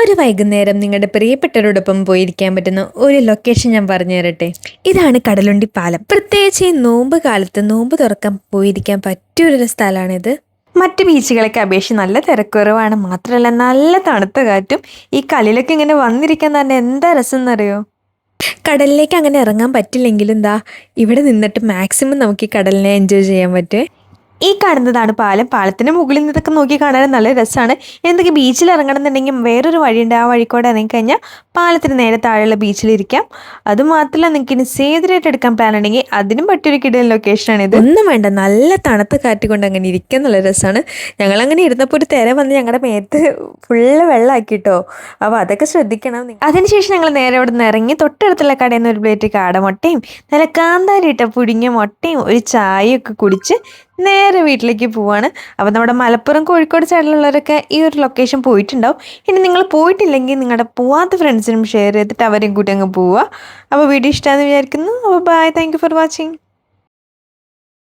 ഒരു വൈകുന്നേരം നിങ്ങളുടെ പ്രിയപ്പെട്ടവരോടൊപ്പം പോയിരിക്കാൻ പറ്റുന്ന ഒരു ലൊക്കേഷൻ ഞാൻ പറഞ്ഞു തരട്ടെ. ഇതാണ് കടലുണ്ടി പാലം. പ്രത്യേകിച്ച് ഈ നോമ്പ് കാലത്ത് നോമ്പ് തുറക്കാൻ പോയിരിക്കാൻ പറ്റിയൊരു സ്ഥലമാണിത്. മറ്റ് ബീച്ചുകളൊക്കെ അപേക്ഷിച്ച് നല്ല തിരക്കുറവാണ്. മാത്രമല്ല നല്ല തണുത്ത കാറ്റും. ഈ കല്ലിലൊക്കെ ഇങ്ങനെ വന്നിരിക്കാൻ തന്നെ എന്താ രസം എന്നറിയോ. കടലിലേക്ക് അങ്ങനെ ഇറങ്ങാൻ പറ്റില്ലെങ്കിലും എന്താ ഇവിടെ നിന്നിട്ട് മാക്സിമം നമുക്ക് ഈ കടലിനെ എൻജോയ് ചെയ്യാൻ പറ്റും. ഈ കാണുന്നതാണ് പാലം. പാലത്തിന് മുകളിൽ നിന്നൊക്കെ നോക്കി കാണാൻ നല്ല രസമാണ്. എന്തൊക്കെ ബീച്ചിൽ ഇറങ്ങണം എന്നുണ്ടെങ്കിൽ വേറൊരു വഴിയുണ്ട്. ആ വഴിക്കൂടെ ഇറങ്ങി കഴിഞ്ഞാൽ പാലത്തിന് നേരെ താഴെയുള്ള ബീച്ചിലിരിക്കാം. അതുമാത്രമല്ല നിങ്ങൾക്ക് ഇനി സേവ് ദ ഡേറ്റ് എടുക്കാൻ പ്ലാൻ ഉണ്ടെങ്കിൽ അതിനും പറ്റിയൊരു കിടിലൻ ലൊക്കേഷനാണിത്. ഒന്നും വേണ്ട, നല്ല തണുത്ത കാറ്റ് കൊണ്ട് അങ്ങനെ ഇരിക്കാൻ നല്ല രസമാണ്. ഞങ്ങളങ്ങനെ ഇരുന്നപ്പോൾ ഒരു തിര വന്ന് ഞങ്ങളുടെ മേത്ത് ഫുള്ള് വെള്ളമാക്കിട്ടോ. അപ്പോൾ അതൊക്കെ ശ്രദ്ധിക്കണം. അതിനുശേഷം ഞങ്ങൾ നേരെ അവിടെ നിന്ന് ഇറങ്ങി തൊട്ടടുത്തുള്ള കടയിൽ നിന്ന് ഒരു പ്ലേറ്റ് കാടമുട്ടയും നല്ല കാന്താരിയിട്ട പുഴുങ്ങിയ മുട്ടയും ഒരു ചായയൊക്കെ കുടിച്ച് നേരെ വീട്ടിലേക്ക് പോവാണ്. അപ്പോൾ നമ്മുടെ മലപ്പുറം കോഴിക്കോട് സൈഡിലുള്ളവരൊക്കെ ഈ ഒരു ലൊക്കേഷൻ പോയിട്ടുണ്ടാവും. ഇനി നിങ്ങൾ പോയിട്ടില്ലെങ്കിൽ നിങ്ങളുടെ പോവാത്ത ഫ്രണ്ട്സിനും ഷെയർ ചെയ്തിട്ട് അവരെയും കൂട്ടി അങ്ങ് പോവുക. അപ്പോൾ വീഡിയോ ഇഷ്ടമാണെന്ന് വിചാരിക്കുന്നു. അപ്പോൾ bye, thank you for watching.